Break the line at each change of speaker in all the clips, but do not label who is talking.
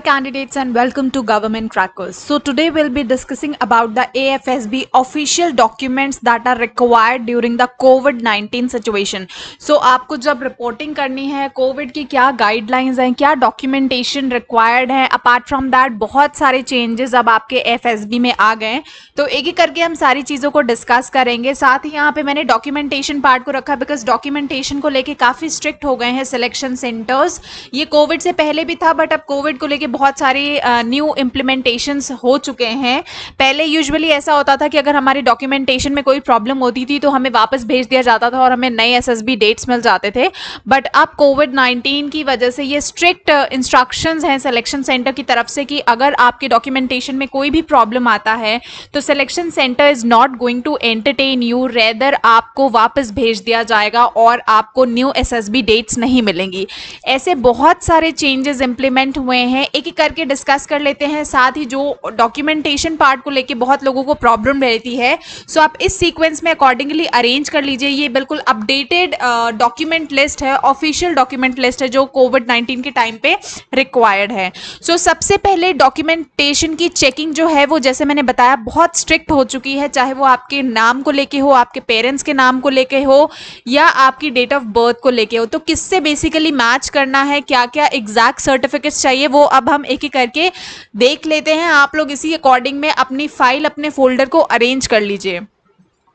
candidates and welcome to Government Crackers. So today we'll be discussing about the AFSB official documents that are required during the COVID-19 situation. So आपको जब reporting करनी है Covid की क्या guidelines हैं, क्या documentation required है, apart from that बहुत सारे चेंजेस अब आपके AFSB में आ गए हैं, तो एक एक करके हम सारी चीज़ों को डिस्कस करेंगे। साथ ही यहाँ पे मैंने डॉक्यूमेंटेशन पार्ट को रखा बिकॉज डॉक्यूमेंटेशन को लेके काफ़ी स्ट्रिक्ट हो गए हैं सिलेक्शन सेंटर्स। ये कोविड से पहले भी था बट अब कोविड को लेके बहुत सारे न्यू इम्प्लीमेंटेशंस हो चुके हैं। पहले यूजुअली ऐसा होता था कि अगर हमारी डॉक्यूमेंटेशन में कोई प्रॉब्लम होती थी तो हमें वापस भेज दिया जाता था और हमें नए एसएसबी डेट्स मिल जाते थे। बट अब कोविड-19 की वजह से ये स्ट्रिक्ट इंस्ट्रक्शंस हैं सिलेक्शन सेंटर की तरफ से कि अगर आपके डॉक्यूमेंटेशन में कोई भी प्रॉब्लम आता है तो selection centre is not going to entertain you, rather आपको वापस भेज दिया जाएगा और आपको न्यू एसएसबी डेट्स नहीं मिलेंगी। ऐसे बहुत सारे चेंजेस इंप्लीमेंट हुए हैं, एक एक करके डिस्कस कर लेते हैं। साथ ही जो डॉक्यूमेंटेशन पार्ट को लेके बहुत लोगों को प्रॉब्लम रहती है सो आप इस सीक्वेंस में अकॉर्डिंगली अरेंज कर लीजिए। ये बिल्कुल अपडेटेड डॉक्यूमेंट लिस्ट है, ऑफिशियल डॉक्यूमेंट लिस्ट है जो कोविड-19 के टाइम पे रिक्वायर्ड है। सो सबसे पहले डॉक्यूमेंटेशन की चेकिंग जो है वो जैसे मैंने बताया बहुत स्ट्रिक्ट हो चुकी है, चाहे वो आपके नाम को लेके हो, आपके पेरेंट्स के नाम को लेके हो या आपकी डेट ऑफ बर्थ को लेके हो। तो किससे बेसिकली मैच करना है, क्या क्या एग्जैक्ट सर्टिफिकेट्स चाहिए वो अब हम एक एक करके देख लेते हैं। आप लोग इसी अकॉर्डिंग में अपनी फाइल अपने फोल्डर को अरेंज कर लीजिए।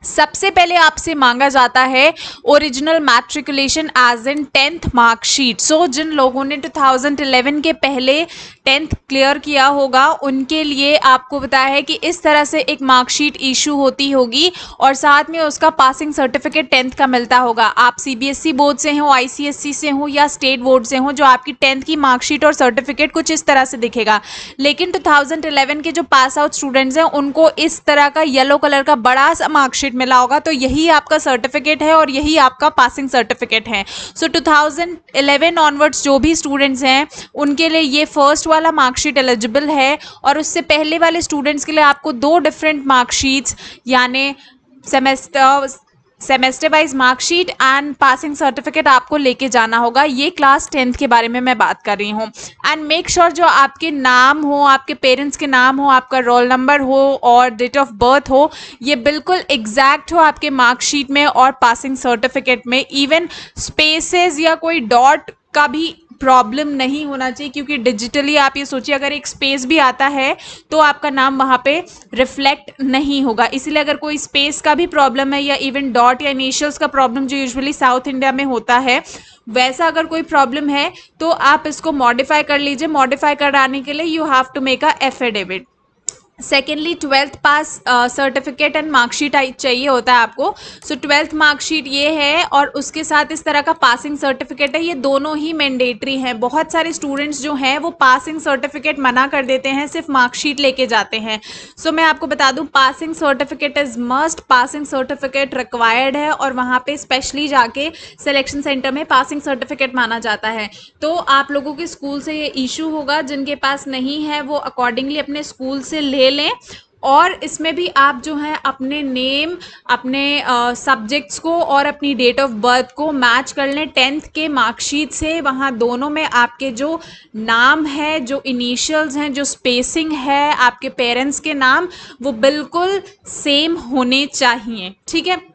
सबसे पहले आपसे मांगा जाता है original matriculation age in 10th marksheet. So जिन लोगों ने 2011 के पहले 10th क्लियर किया होगा उनके लिए आपको बताया है कि इस तरह से एक मार्कशीट इशू होती होगी और साथ में उसका पासिंग सर्टिफिकेट 10th का मिलता होगा। आप CBSE बोर्ड से हो, ICSE से हो या स्टेट बोर्ड से हो, जो आपकी 10th की मार्कशीट और सर्टिफिकेट कुछ इस तरह से दिखेगा। लेकिन 2011 के जो पास आउट स्टूडेंट्स हैं उनको इस तरह का येलो कलर का बड़ा सा मार्कशीट मिला होगा, तो यही आपका सर्टिफिकेट है और यही आपका पासिंग सर्टिफिकेट है। सो 2011 ऑनवर्ड्स जो भी स्टूडेंट्स हैं उनके लिए ये फर्स्ट वाला मार्कशीट एलिजिबल है और उससे पहले वाले स्टूडेंट्स के लिए आपको दो डिफरेंट मार्कशीट्स यानी semester wise marksheet and passing certificate आपको लेके जाना होगा। ये क्लास 10th के बारे में मैं बात कर रही हूँ। एंड मेक श्योर जो आपके नाम हो, आपके पेरेंट्स के नाम हो, आपका रोल नंबर हो और डेट ऑफ बर्थ हो, ये बिल्कुल एग्जैक्ट हो आपके मार्कशीट में और पासिंग सर्टिफिकेट में। इवन स्पेसेस या कोई डॉट का भी प्रॉब्लम नहीं होना चाहिए, क्योंकि डिजिटली आप ये सोचिए अगर एक स्पेस भी आता है तो आपका नाम वहाँ पे रिफ्लेक्ट नहीं होगा। इसलिए अगर कोई स्पेस का भी प्रॉब्लम है या इवन डॉट या इनिशियल्स का प्रॉब्लम जो यूजुअली साउथ इंडिया में होता है वैसा अगर कोई प्रॉब्लम है तो आप इसको मॉडिफाई कर लीजिए। मॉडिफाई कराने के लिए you have to make a affidavit. Secondly 12th pass certificate and marksheet चाहिए होता है आपको। सो 12th मार्कशीट ये है और उसके साथ इस तरह का पासिंग सर्टिफिकेट है। ये दोनों ही मैंडेटरी हैं। बहुत सारे स्टूडेंट्स जो हैं वो पासिंग सर्टिफिकेट मना कर देते हैं, सिर्फ मार्कशीट लेके जाते हैं। सो मैं आपको बता दूं passing certificate is must, passing certificate required है और वहाँ पे स्पेशली जाके सिलेक्शन सेंटर में पासिंग सर्टिफिकेट माना जाता है। तो आप लोगों के स्कूल से ये इशू होगा, जिनके पास नहीं है वो अकॉर्डिंगली अपने स्कूल से ले लें। और इसमें भी आप जो है अपने नेम, अपने सब्जेक्ट्स को और अपनी डेट ऑफ बर्थ को मैच कर लें 10th के मार्कशीट से। वहाँ दोनों में आपके जो नाम है, जो इनिशियल्स हैं, जो स्पेसिंग है, आपके पेरेंट्स के नाम वो बिल्कुल सेम होने चाहिए। ठीक है।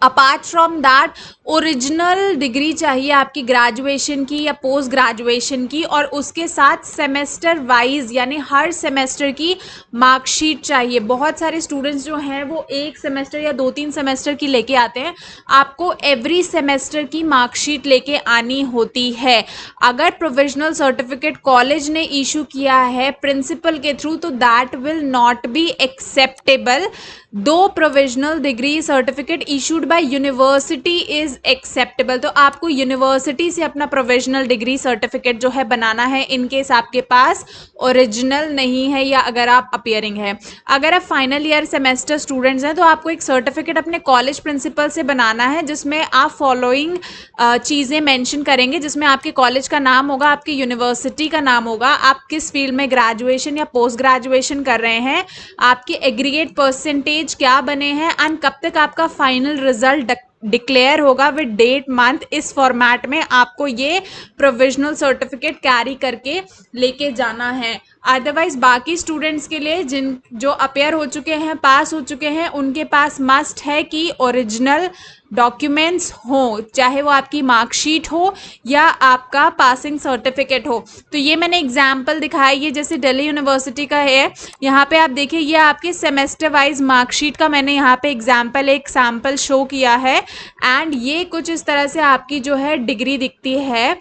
Apart from that original degree चाहिए आपकी ग्रेजुएशन की या पोस्ट ग्रेजुएशन की और उसके साथ सेमेस्टर वाइज यानी हर सेमेस्टर की मार्कशीट चाहिए। बहुत सारे स्टूडेंट्स जो हैं वो एक सेमेस्टर या 2-3 सेमेस्टर की लेके आते हैं। आपको एवरी सेमेस्टर की मार्कशीट लेके आनी होती है। अगर प्रोविजनल सर्टिफिकेट कॉलेज ने इशू किया है प्रिंसिपल के थ्रू तो that will not be acceptable. दो provisional degree certificate issued by university is acceptable. तो आपको यूनिवर्सिटी से अपना प्रोविजनल डिग्री सर्टिफिकेट जो है बनाना है इन केस आपके पास ओरिजिनल नहीं है या अगर आप अपीयरिंग है। अगर आप फाइनल ईयर सेमेस्टर स्टूडेंट्स हैं तो आपको एक सर्टिफिकेट अपने कॉलेज प्रिंसिपल से बनाना है जिसमें आप फॉलोइंग चीज़ें मेंशन करेंगे, जिसमें आपके कॉलेज का नाम होगा, आपकी यूनिवर्सिटी का नाम होगा, आप किस फील्ड में ग्रेजुएशन या पोस्ट ग्रेजुएशन कर रहे हैं, आपके एग्रीगेट परसेंटेज क्या बने हैं एंड कब तक आपका फाइनल रिजल्ट डिक्लेयर होगा विद डेट मंथ, इस फॉर्मेट में आपको ये प्रोविजनल सर्टिफिकेट कैरी करके लेके जाना है। अदरवाइज बाकी स्टूडेंट्स के लिए जिन जो अपेयर हो चुके हैं, पास हो चुके हैं, उनके पास मस्ट है कि ओरिजिनल डॉक्यूमेंट्स हो, चाहे वो आपकी मार्कशीट हो या आपका पासिंग सर्टिफिकेट हो। तो ये मैंने एग्जाम्पल दिखाया, ये जैसे दिल्ली यूनिवर्सिटी का है, यहाँ पे आप देखिए ये आपके सेमेस्टर वाइज मार्कशीट का मैंने यहाँ पे एग्जाम्पल एक सैम्पल शो किया है। एंड ये कुछ इस तरह से आपकी जो है डिग्री दिखती है,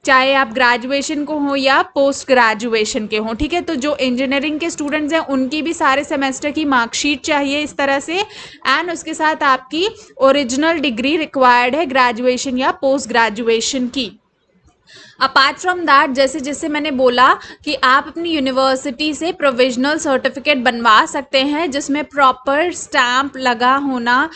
चाहे आप ग्रेजुएशन को हो या पोस्ट ग्रेजुएशन के हो। ठीक है, तो जो इंजीनियरिंग के स्टूडेंट्स हैं उनकी भी सारे सेमेस्टर की मार्कशीट चाहिए इस तरह से, एंड उसके साथ आपकी ओरिजिनल डिग्री रिक्वायर्ड है ग्रेजुएशन या पोस्ट ग्रेजुएशन की। अपार्ट फ्रॉम दैट, जैसे जैसे मैंने बोला कि आप अपनी यूनिवर्सिटी से प्रोविजनल सर्टिफिकेट बनवा सकते हैं जिसमें प्रॉपर स्टैम्प लगा होना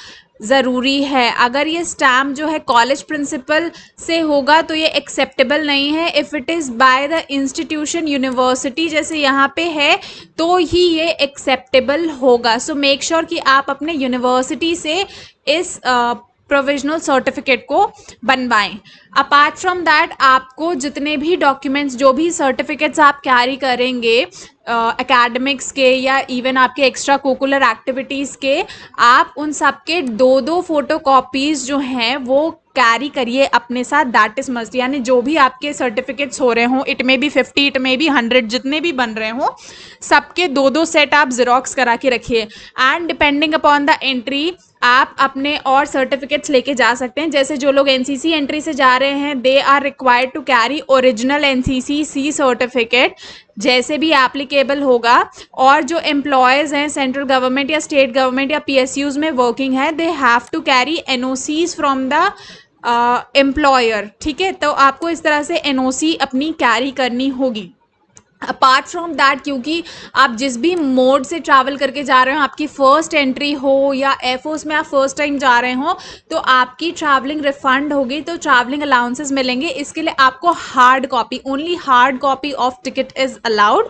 ज़रूरी है। अगर ये स्टैम्प जो है कॉलेज प्रिंसिपल से होगा तो ये एक्सेप्टेबल नहीं है। If it is by the institution university जैसे यहाँ पे है तो ही ये एक्सेप्टेबल होगा। सो मेक श्योर कि आप अपने यूनिवर्सिटी से इस प्रोविजनल सर्टिफिकेट को बनवाएं। अपार्ट फ्रॉम दैट, आपको जितने भी डॉक्यूमेंट्स, जो भी सर्टिफिकेट्स आप कैरी करेंगे एकेडमिक्स के या इवन आपके एक्स्ट्रा कोकुलर एक्टिविटीज़ के, आप उन सब के 2-2 फोटो कॉपीज़ जो हैं वो कैरी करिए अपने साथ। दैट इज़ मस्ट, यानी जो भी आपके सर्टिफिकेट्स हो रहे हों, इट में भी 50, इट में भी 100, जितने भी बन रहे हों, सबके 2-2 सेट आप ज़ेरॉक्स करा के रखिए। And depending upon the entry आप अपने और सर्टिफिकेट्स लेके जा सकते हैं। जैसे जो लोग एनसीसी एंट्री से जा रहे हैं, they are required to carry original NCC C certificate जैसे भी एप्लीकेबल होगा। और जो एम्प्लॉयज़ हैं सेंट्रल गवर्नमेंट या स्टेट गवर्नमेंट या पीएसयूज़ में वर्किंग है, they have to carry NOCs from the employer. ठीक है, तो आपको इस तरह से एनओसी अपनी कैरी करनी होगी। अपार्ट फ्रॉम दैट, क्योंकि आप जिस भी मोड से ट्रैवल करके जा रहे हो, आपकी फ़र्स्ट एंट्री हो या एयरफोर्स में आप फर्स्ट टाइम जा रहे हो, तो आपकी ट्रैवलिंग रिफंड होगी, तो ट्रैवलिंग अलाउंसेस मिलेंगे। इसके लिए आपको hard copy, only hard copy of ticket is allowed.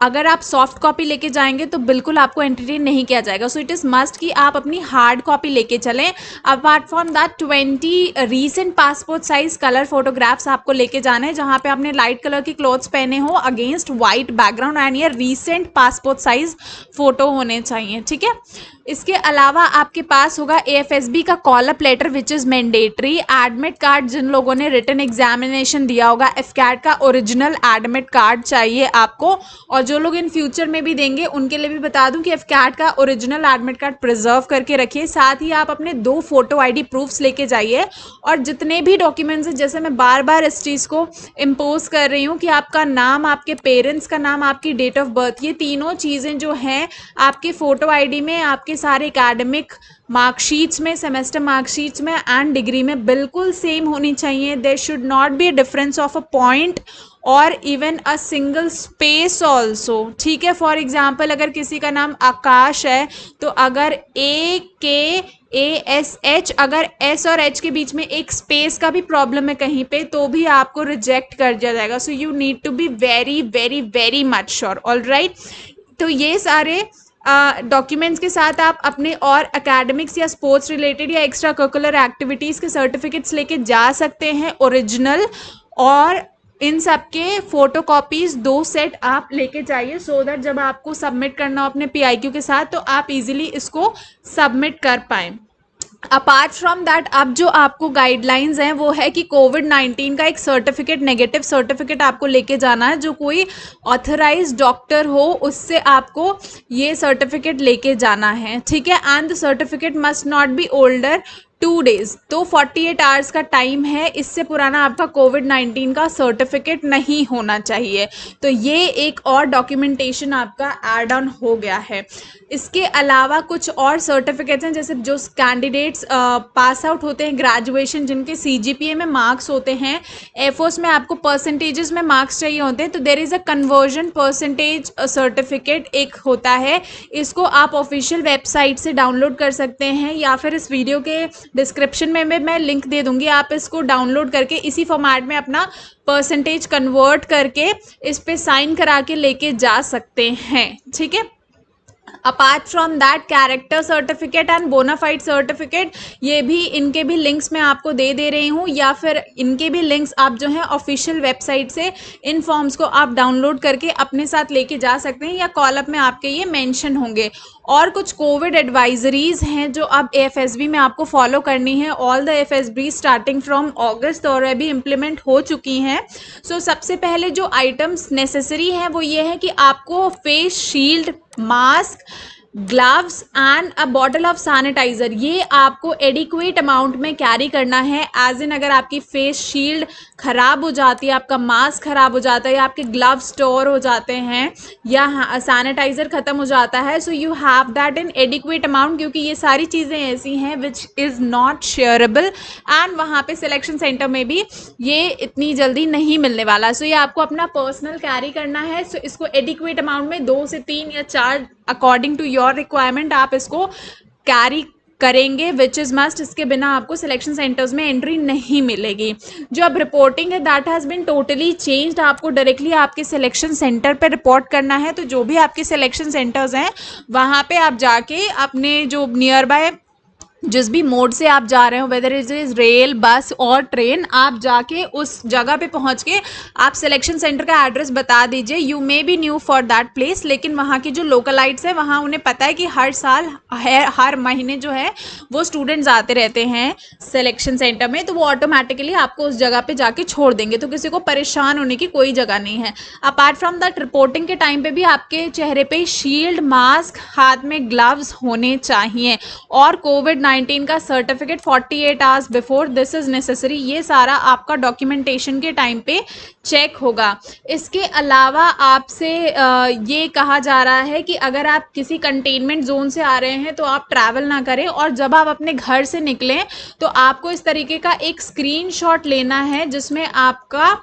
अगर आप सॉफ्ट कॉपी लेके जाएंगे तो बिल्कुल आपको एंटरटेन नहीं किया जाएगा। सो इट इज़ मस्ट कि आप अपनी हार्ड कॉपी लेके चलें। Apart from that, 20 recent passport size colour photographs आपको लेके जाने हैं, जहाँ पे आपने लाइट कलर की क्लॉथ्स पहने हो अगेंस्ट वाइट बैकग्राउंड, एंड ये रीसेंट पासपोर्ट साइज फोटो होने चाहिए। ठीक है, इसके अलावा आपके पास होगा AFSB का call up letter which is mandatory. Admit card, जिन लोगों ने रिटन एग्जामिनेशन दिया होगा, FCAT का ओरिजिनल एडमिट कार्ड चाहिए आपको। और जो लोग इन फ्यूचर में भी देंगे उनके लिए भी बता दूं कि FCAT का ओरिजिनल एडमिट कार्ड प्रिजर्व करके रखिए। साथ ही आप अपने 2 फोटो ID प्रूफ्स लेके जाइए। और जितने भी डॉक्यूमेंट्स हैं, जैसे मैं बार बार इस चीज़ को इम्पोज कर रही हूँ कि आपका नाम, आपके पेरेंट्स का नाम, आपकी डेट ऑफ बर्थ, ये तीनों चीज़ें जो हैं आपके फ़ोटो ID में, आपके सारे एकेडमिक मार्कशीट्स में, सेमेस्टर मार्कशीट्स में एंड डिग्री में बिल्कुल सेम होनी चाहिए। There should not be a difference of a point और even a single space also. ठीक है, फॉर एग्जाम्पल अगर किसी का नाम आकाश है तो अगर AKASH, अगर S और H के बीच में एक स्पेस का भी प्रॉब्लम है कहीं पे, तो भी आपको रिजेक्ट कर दिया जाएगा। So you need to be very very very much sure. Alright, तो ये सारे डॉक्यूमेंट्स के साथ आप अपने और एकेडमिक्स या स्पोर्ट्स रिलेटेड या एक्स्ट्रा करिकुलर एक्टिविटीज़ के सर्टिफिकेट्स लेके जा सकते हैं ओरिजिनल। और इन सब के फोटो कॉपीज़ 2 सेट आप लेके जाइए, सो दैट जब आपको सबमिट करना हो अपने PIQ के साथ तो आप इजीली इसको सबमिट कर पाएँ। अपार्ट फ्रॉम दैट, अब जो आपको गाइडलाइंस हैं वो है कि कोविड-19 का एक सर्टिफिकेट, नेगेटिव सर्टिफिकेट आपको लेके जाना है। जो कोई ऑथराइज्ड डॉक्टर हो उससे आपको ये सर्टिफिकेट लेके जाना है। ठीक है, and the certificate must not be older 2 days, तो 48 आवर्स का टाइम है, इससे पुराना आपका कोविड-19 का सर्टिफिकेट नहीं होना चाहिए। तो ये एक और डॉक्यूमेंटेशन आपका एड ऑन हो गया है। इसके अलावा कुछ और सर्टिफिकेट्स हैं, जैसे जो कैंडिडेट्स पास आउट होते हैं ग्रेजुएशन, जिनके CGPA में मार्क्स होते हैं, एयरफोर्स में आपको परसेंटेजेस में मार्क्स चाहिए होते हैं, तो there is a conversion percentage certificate एक होता है। इसको आप ऑफिशियल वेबसाइट से डाउनलोड कर सकते हैं, या फिर इस वीडियो के डिस्क्रिप्शन में मैं लिंक दे दूंगी, आप इसको डाउनलोड करके इसी फॉर्मेट में अपना परसेंटेज कन्वर्ट करके इस पे साइन करा के लेके जा सकते हैं। ठीक है, apart from that character certificate and bonafide certificate, ये भी इनके भी लिंक्स मैं आपको दे रही हूँ, या फिर इनके भी लिंक्स आप जो है ऑफिशियल वेबसाइट से इन फॉर्म्स को आप डाउनलोड करके अपने साथ लेके जा सकते हैं, या कॉलअप में आपके ये मेंशन होंगे। और कुछ कोविड एडवाइजरीज हैं जो अब एएफएसबी में आपको फॉलो करनी है। All the AFSB starting from अगस्त और अभी इम्प्लीमेंट हो चुकी हैं। सो सबसे पहले जो आइटम्स नेसेसरी हैं वो ये है कि आपको face shield, mask, gloves and a bottle of sanitiser, ये आपको एडिक्वेट अमाउंट में कैरी करना है। एज इन अगर आपकी फेस शील्ड खराब हो जाती है, आपका मास्क खराब हो जाता है, या आपके ग्लव्स स्टोर हो जाते हैं, या सैनिटाइजर खत्म हो जाता है, so you have that in adequate amount, क्योंकि ये सारी चीज़ें ऐसी हैं which is not shareable and वहाँ पे सिलेक्शन सेंटर में भी ये इतनी जल्दी नहीं मिलने वाला। सो ये आपको अपना पर्सनल कैरी करना है। सो इसको एडिक्वेट अमाउंट में 2 से 3 या 4 अकॉर्डिंग टू योर रिक्वायरमेंट आप इसको कैरी करेंगे, विच इज़ मस्ट। इसके बिना आपको सिलेक्शन सेंटर्स में एंट्री नहीं मिलेगी। जो अब रिपोर्टिंग है that has been totally changed, आपको डायरेक्टली आपके सिलेक्शन सेंटर पे रिपोर्ट करना है। तो जो भी आपके सिलेक्शन सेंटर्स हैं वहाँ पे आप जाके अपने जो नियर बाय जिस भी मोड से आप जा रहे हो, वेदर इट इज़ रेल, बस और ट्रेन, आप जाके उस जगह पे पहुंच के आप सिलेक्शन सेंटर का एड्रेस बता दीजिए। You may be new for that place, लेकिन वहाँ की जो लोकलाइट्स है वहाँ उन्हें पता है कि हर साल हर महीने जो है वो स्टूडेंट्स आते रहते हैं सिलेक्शन सेंटर में, तो वो ऑटोमेटिकली आपको उस जगह पे जाके छोड़ देंगे। तो किसी को परेशान होने की कोई जगह नहीं है। अपार्ट फ्रॉम दैट रिपोर्टिंग के टाइम पे भी आपके चेहरे पे शील्ड, मास्क, हाथ में ग्लव्स होने चाहिए, और कोविड-19 का certificate 48 hours before this is necessary. ये सारा आपका डॉक्यूमेंटेशन के टाइम पे चेक होगा। इसके अलावा आपसे ये कहा जा रहा है कि अगर आप किसी कंटेनमेंट जोन से आ रहे हैं तो आप ट्रैवल ना करें, और जब आप अपने घर से निकलें तो आपको इस तरीके का एक स्क्रीनशॉट लेना है जिसमें आपका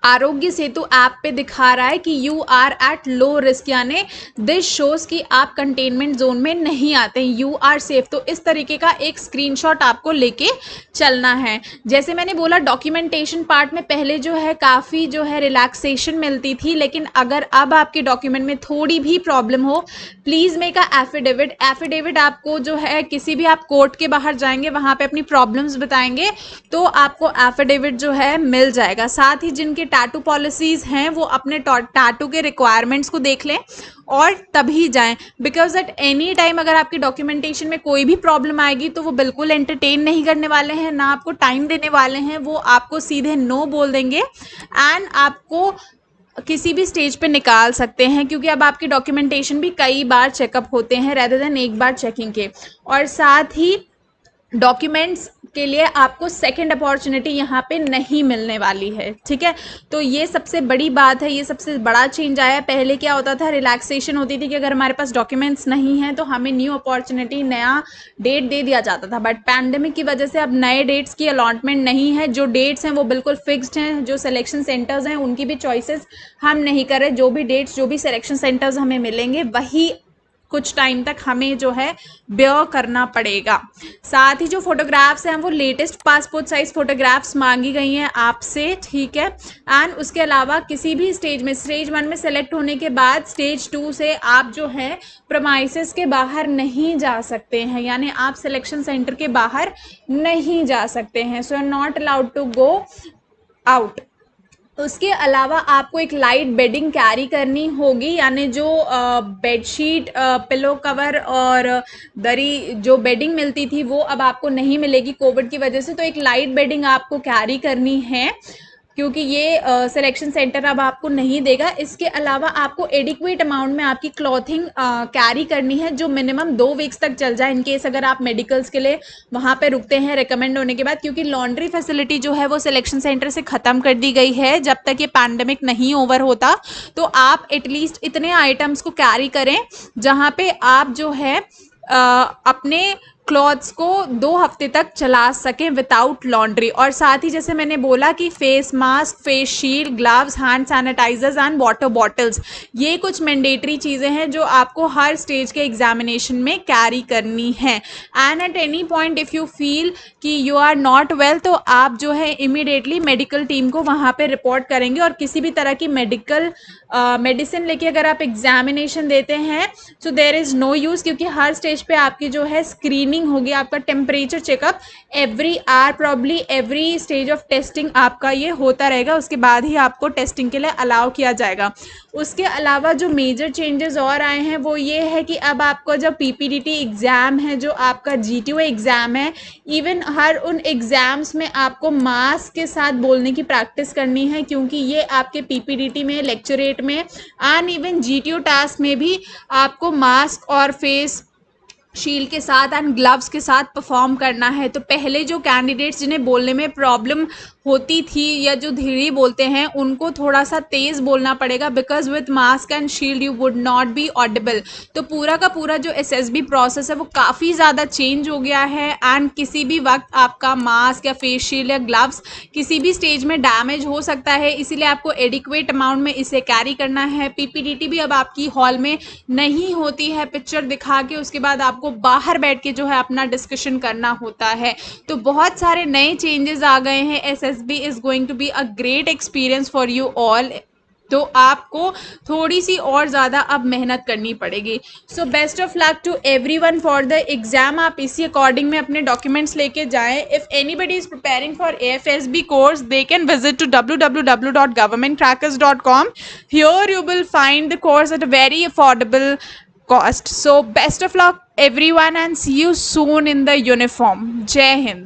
आरोग्य सेतु ऐप पे दिखा रहा है कि you are at low risk, यानी दिस शोज कि आप कंटेनमेंट जोन में नहीं आते, यू आर सेफ। तो इस तरीके का एक स्क्रीनशॉट आपको लेके चलना है। जैसे मैंने बोला डॉक्यूमेंटेशन पार्ट में पहले जो है काफ़ी जो है रिलैक्सेशन मिलती थी, लेकिन अगर अब आपके डॉक्यूमेंट में थोड़ी भी प्रॉब्लम हो, please make a affidavit. Affidavit आपको जो है किसी भी आप कोर्ट के बाहर जाएंगे वहाँ पे अपनी प्रॉब्लम्स बताएंगे तो आपको एफिडेविट जो है मिल जाएगा। साथ ही जिनके टैटू पॉलिसीज़ हैं वो अपने टैटू के रिक्वायरमेंट्स को देख लें और तभी जाएं, बिकॉज एट एनी टाइम अगर आपकी डॉक्यूमेंटेशन में कोई भी प्रॉब्लम आएगी तो वो बिल्कुल एंटरटेन नहीं करने वाले हैं, ना आपको टाइम देने वाले हैं, वो आपको सीधे नो बोल देंगे एंड आपको किसी भी स्टेज पे निकाल सकते हैं, क्योंकि अब आपकी डॉक्यूमेंटेशन भी कई बार चेकअप होते हैं रेदर देन एक बार चेकिंग के। और साथ ही डॉक्यूमेंट्स के लिए आपको सेकंड अपॉर्चुनिटी यहाँ पे नहीं मिलने वाली है, ठीक है। तो ये सबसे बड़ी बात है, ये सबसे बड़ा चेंज आया। पहले क्या होता था, रिलैक्सेशन होती थी कि अगर हमारे पास डॉक्यूमेंट्स नहीं हैं तो हमें न्यू अपॉर्चुनिटी, नया डेट दे दिया जाता था, बट पैंडेमिक की वजह से अब नए डेट्स की अलॉटमेंट नहीं है। जो डेट्स हैं वो बिल्कुल फिक्स्ड हैं। जो सिलेक्शन सेंटर्स हैं उनकी भी चॉइसेस हम नहीं कर रहे। जो भी डेट्स, जो भी सिलेक्शन सेंटर्स हमें मिलेंगे वही कुछ टाइम तक हमें जो है बेयर करना पड़ेगा। साथ ही जो फोटोग्राफ्स हैं वो लेटेस्ट पासपोर्ट साइज फोटोग्राफ्स मांगी गई हैं आपसे, ठीक है। एंड उसके अलावा किसी भी स्टेज में, स्टेज 1 में सेलेक्ट होने के बाद स्टेज 2 से आप जो है प्रेमाइसेस के बाहर नहीं जा सकते हैं, यानी आप सिलेक्शन सेंटर के बाहर नहीं जा सकते हैं। So not allowed to go out. उसके अलावा आपको एक लाइट बेडिंग कैरी करनी होगी, यानी जो बेडशीट, पिलो कवर और दरी, जो बेडिंग मिलती थी वो अब आपको नहीं मिलेगी कोविड की वजह से। तो एक लाइट बेडिंग आपको कैरी करनी है, क्योंकि ये सिलेक्शन सेंटर अब आपको नहीं देगा। इसके अलावा आपको एडिक्वेट अमाउंट में आपकी क्लॉथिंग कैरी करनी है जो मिनिमम 2 वीक्स तक चल जाए, इनकेस अगर आप मेडिकल्स के लिए वहाँ पे रुकते हैं रिकमेंड होने के बाद, क्योंकि लॉन्ड्री फैसिलिटी जो है वो सिलेक्शन सेंटर से ख़त्म कर दी गई है जब तक ये पैंडमिक नहीं ओवर होता। तो आप एटलीस्ट इतने आइटम्स को कैरी करें जहाँ पे आप जो है अपने क्लॉथ्स को 2 हफ्ते तक चला सकें विदाउट लॉन्ड्री। और साथ ही जैसे मैंने बोला कि face mask, face shield, gloves, hand sanitisers and water bottles, ये कुछ मैंडेटरी चीज़ें हैं जो आपको हर स्टेज के एग्जामिनेशन में कैरी करनी है। And at any point if you feel कि यू आर नॉट वेल, तो आप जो है इमीडिएटली मेडिकल टीम को वहाँ पे रिपोर्ट करेंगे। और किसी भी तरह की मेडिसिन लेके अगर आप एग्जामिनेशन देते हैं so there is no use, क्योंकि हर स्टेज पे आपकी जो है स्क्रीनिंग होगी, आपका temperature checkup every hour, probably every stage of testing आपका ये होता रहेगा। उसके बाद ही आपको टेस्टिंग के लिए अलाउ किया जाएगा। उसके अलावा जो मेजर चेंजेस और आए हैं वो ये है कि अब आपका जो पीपीडीटी एग्ज़ाम है, जो आपका जीटीओ एग्ज़ाम है, इवन हर उन एग्ज़ाम्स में आपको मास्क के साथ बोलने की प्रैक्टिस करनी है, क्योंकि ये आपके पीपीडीटी में, लेक्चरेट में एंड इवन जीटीओ टास्क में भी आपको मास्क और फेस शील्ड के साथ एंड ग्लव्स के साथ परफॉर्म करना है। तो पहले जो कैंडिडेट्स जिन्हें बोलने में प्रॉब्लम होती थी या जो धीरे बोलते हैं, उनको थोड़ा सा तेज़ बोलना पड़ेगा, because with mask and shield you would not be audible. तो पूरा का पूरा जो एसएसबी प्रोसेस है वो काफ़ी ज़्यादा चेंज हो गया है। एंड किसी भी वक्त आपका मास्क या फेस शील्ड या ग्लव्स किसी भी स्टेज में डैमेज हो सकता है, इसीलिए आपको एडिक्वेट अमाउंट में इसे कैरी करना है। पीपीडीटी भी अब आपकी हॉल में नहीं होती है पिक्चर दिखा के, उसके बाद आपको बाहर बैठ के जो है अपना डिस्कशन करना होता है। तो बहुत सारे नए चेंजेस आ गए हैं। SSB is going to be a great experience for you all. तो आपको थोड़ी सी और ज़्यादा अब मेहनत करनी पड़ेगी। So best of luck to everyone for the exam. आप इसी अकॉर्डिंग में अपने डॉक्यूमेंट्स लेके जाएं। If anybody is preparing for AFSB course, they can visit to www.governmentcrackers.com. Here you will find the course at a very affordable cost. So best of luck everyone and see you soon in the uniform. Jai Hind.